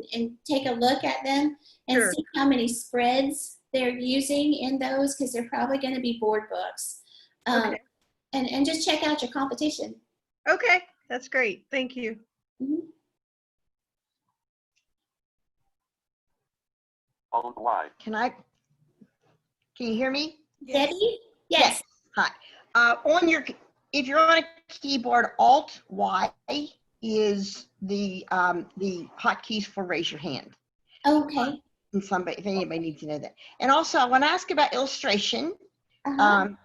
take a look at them and see how many spreads they're using in those, because they're probably going to be board books. And just check out your competition. Okay, that's great. Thank you. Mm-hmm. Can you hear me? Debbie? Yes. Hi. If you're on a keyboard, Alt-Y is the hotkeys for raise your hand. Okay. And if anybody needs to know that. And also, I want to ask about illustration. Do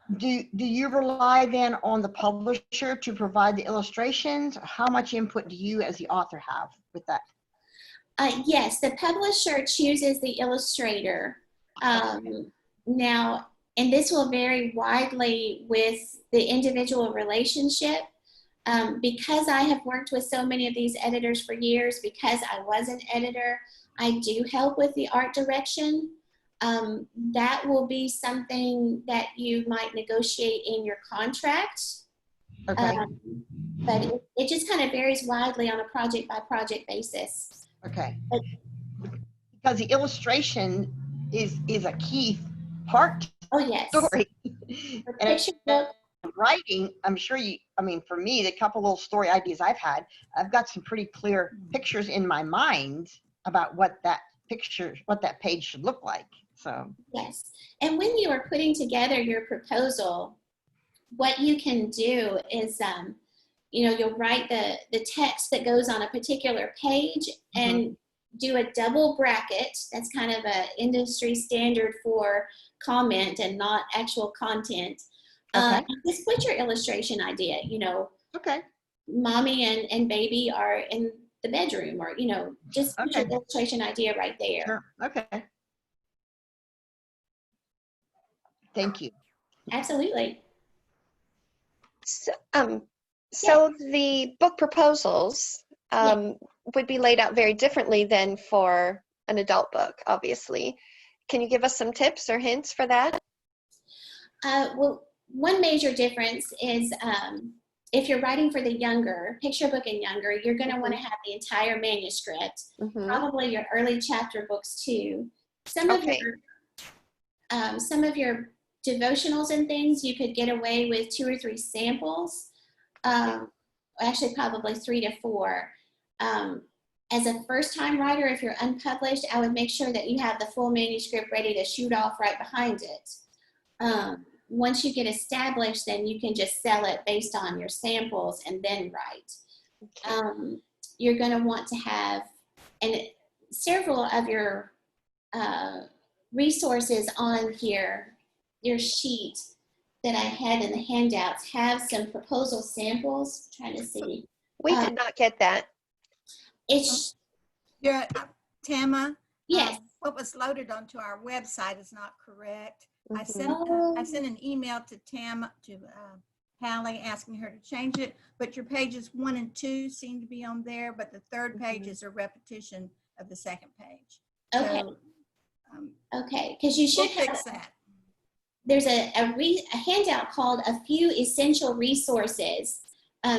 you rely then on the publisher to provide the illustrations? How much input do you as the author have with that? Yes, the publisher chooses the illustrator. Now, and this will vary widely with the individual relationship. Because I have worked with so many of these editors for years, because I was an editor, I do help with the art direction. That will be something that you might negotiate in your contract. Okay. But it just kind of varies widely on a project by project basis. Okay. Because the illustration is a key part to the story. And writing, I'm sure for me, the couple little story ideas I've had, I've got some pretty clear pictures in my mind about what that page should look like. So yes, and when you are putting together your proposal, what you can do is you'll write the text that goes on a particular page and do a double bracket. That's kind of an industry standard for comment and not actual content. Just put your illustration idea, mommy and baby are in the bedroom, or, just put your illustration idea right there. Sure. Okay. Thank you. Absolutely. So the book proposals would be laid out very differently than for an adult book, obviously. Can you give us some tips or hints for that? Well, one major difference is if you're writing for the younger, picture book and younger, you're going to want to have the entire manuscript, probably your early chapter books too. Some of your devotionals and things, you could get away with 2 or 3 samples. Actually, probably 3 to 4. As a first-time writer, if you're unpublished, I would make sure that you have the full manuscript ready to shoot off right behind it. Once you get established, then you can just sell it based on your samples and then write. You're going to want to have, and several of your resources on here, your sheet that I had in the handouts have some proposal samples. I'm trying to see. We did not get that. It's Tama, Yes. what was loaded onto our website is not correct. I sent Oh. an email to Hallie asking her to change it, but your pages 1 and 2 seem to be on there, but the third page is a repetition of the second page. Okay. So, Okay, because you should we'll fix that. There's a handout called A Few Essential Resources.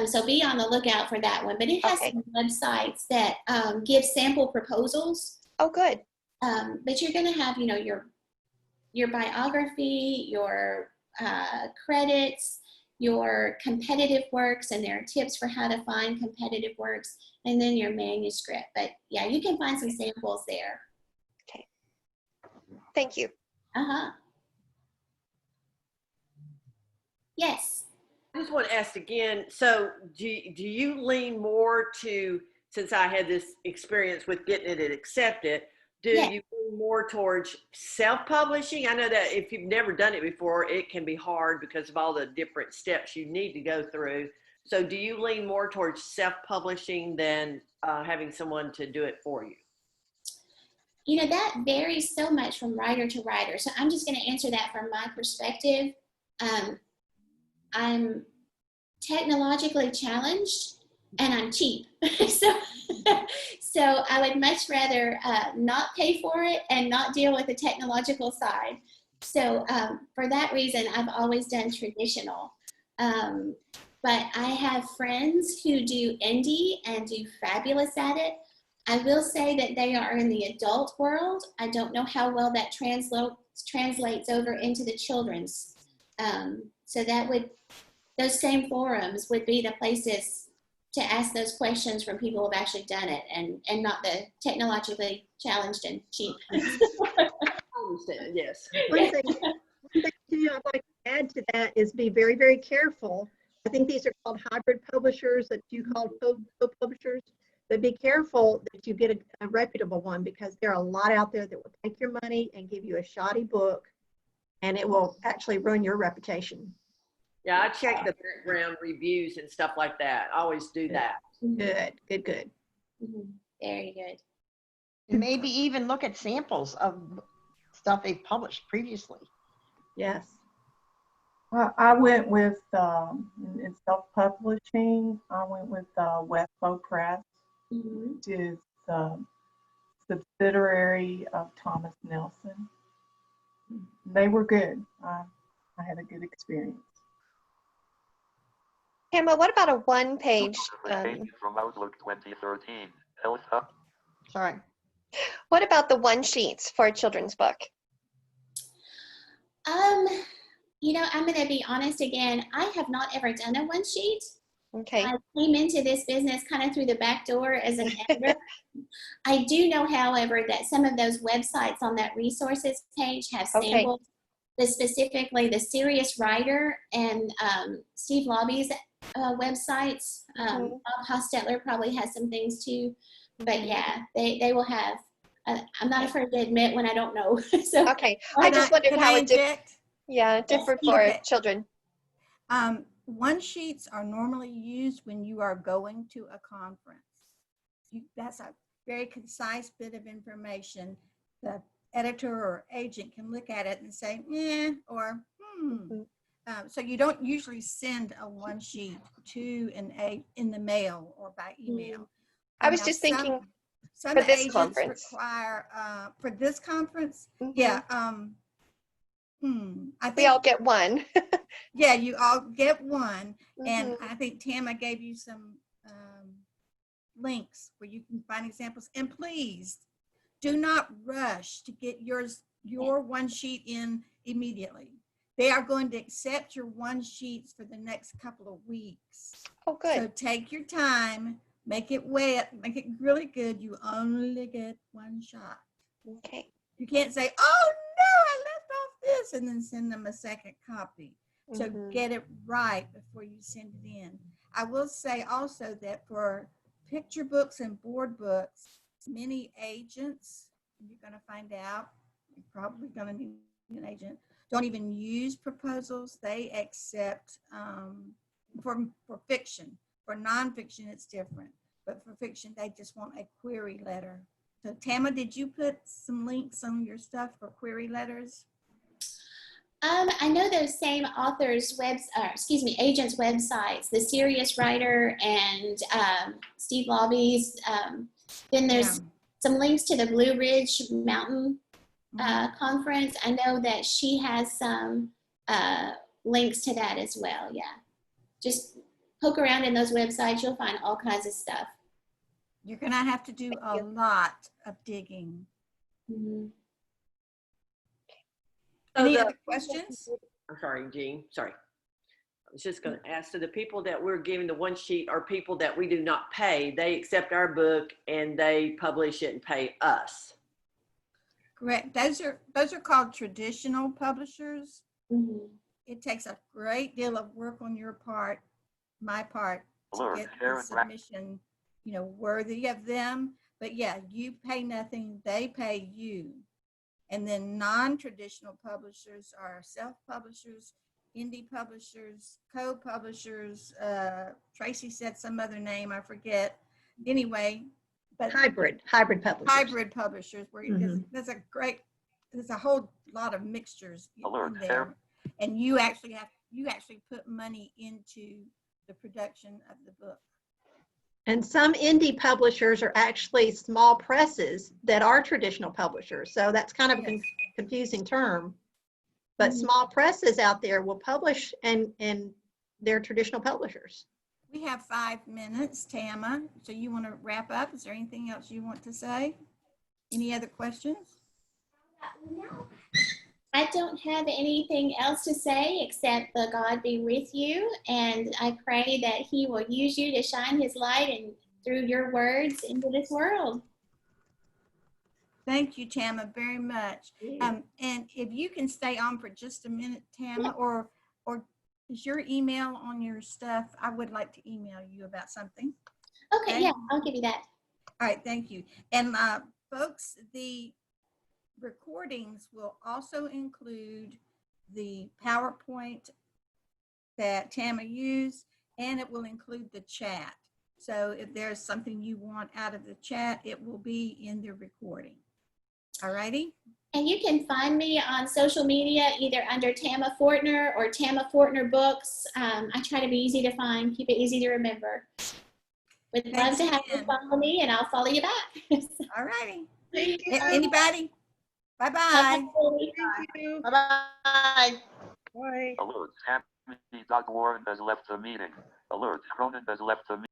So be on the lookout for that one. But it has some websites that give sample proposals. Oh, good. But you're going to have, you know, your biography, your credits, your competitive works, and there are tips for how to find competitive works, and then your manuscript. But yeah, you can find some samples there. Okay. Thank you. Uh-huh. Yes. I just want to ask again, so do you lean more to, since I had this experience with getting it accepted, do you lean more towards self-publishing? I know that if you've never done it before, it can be hard because of all the different steps you need to go through. So do you lean more towards self-publishing than having someone to do it for you? You know, that varies so much from writer to writer. So I'm just going to answer that from my perspective. I'm technologically challenged and I'm cheap. So I would much rather not pay for it and not deal with the technological side. So for that reason, I've always done traditional. But I have friends who do indie and do fabulous at it. I will say that they are in the adult world. I don't know how well that translates over into the children's. So those same forums would be the places to ask those questions from people who have actually done it and not the technologically challenged and cheap. I understand, yes. One thing too I'd like to add to that is be very, very careful. I think these are called hybrid publishers that you call co-publishers, but be careful that you get a reputable one because there are a lot out there that will take your money and give you a shoddy book, and it will actually ruin your reputation. Yeah, I check the background reviews and stuff like that. I always do that. Good. Very good. And maybe even look at samples of stuff they've published previously. Yes. Well, I went with, in self-publishing, I went with Westbow Press, which is the subsidiary of Thomas Nelson. They were good. I had a good experience. Emma, what about a one-page? From Outlook 2013. Elsa? Sorry. What about the one sheets for a children's book? You know, I'm going to be honest again. I have not ever done a one sheet. Okay. I came into this business kind of through the back door as an editor. I do know, however, that some of those websites on that resources page have samples. Specifically, the Serious Writer and Steve Lobby's websites. Bob Hostetler probably has some things too. But yeah, they will have. I'm not afraid to admit when I don't know. So, okay, I just wondered how it differed for children. One sheets are normally used when you are going to a conference. That's a very concise bit of information. The editor or agent can look at it and say, or so you don't usually send a one sheet to in the mail or by email. I was just thinking some for this agents conference. require for this conference. I think we all get one. Yeah, you all get one, and I think Tama gave you some links where you can find examples. And please do not rush to get your one sheet in immediately. They are going to accept your one sheets for the next couple of weeks. Oh, good. So take your time, make it wet, make it really good. You only get one shot. Okay. You can't say, oh no, I left off this, and then send them a second copy. So get it right before you send it in. I will say also that for picture books and board books, many agents, you're going to find out, you're probably going to need an agent, don't even use proposals. They accept for fiction. For nonfiction, it's different. But for fiction, they just want a query letter So Tama, did you put some links on your stuff for query letters? I know those same authors' agents' websites, the Serious Writer and Steve Lobby's. Then there's some links to the Blue Ridge Mountain Conference. I know that she has some links to that as well. Yeah, just poke around in those websites. You'll find all kinds of stuff. You're gonna have to do a lot of digging. Any other questions? I'm sorry, Jean. Sorry. I was just going to ask, so the people that we're giving the one sheet are people that we do not pay. They accept our book and they publish it and pay us. Correct. Those are called traditional publishers. It takes a great deal of work on your part, my part, to get the submission, you know, worthy of them. But yeah, you pay nothing, they pay you. And then non-traditional publishers are self-publishers, indie publishers, co-publishers. Tracy said some other name, I forget. Anyway, but hybrid publishers. Hybrid publishers, where there's a whole lot of mixtures in there, and you actually put money into the production of the book. And some indie publishers are actually small presses that are traditional publishers. So that's kind of a confusing term. But small presses out there will publish and they're traditional publishers. We have 5 minutes, Tama. So you want to wrap up? Is there anything else you want to say? Any other questions? No. I don't have anything else to say except the God be with you, and I pray that He will use you to shine His light and through your words into this world. Thank you, Tama, very much. And if you can stay on for just a minute, Tama, or is your email on your stuff? I would like to email you about something. Okay, yeah, I'll give you that. All right, thank you. And folks, the recordings will also include the PowerPoint that Tama used, and it will include the chat. So if there's something you want out of the chat, it will be in the recording. All righty? And you can find me on social media either under Tama Fortner or Tama Fortner Books. I try to be easy to find, keep it easy to remember. Would love to have you follow me, and I'll follow you back. All righty. Thank you. Anybody? Bye-bye. Thank you. Bye-bye. Bye. Alert, Tammy.Warren has left the meeting. Alert, Cronin has left the meeting.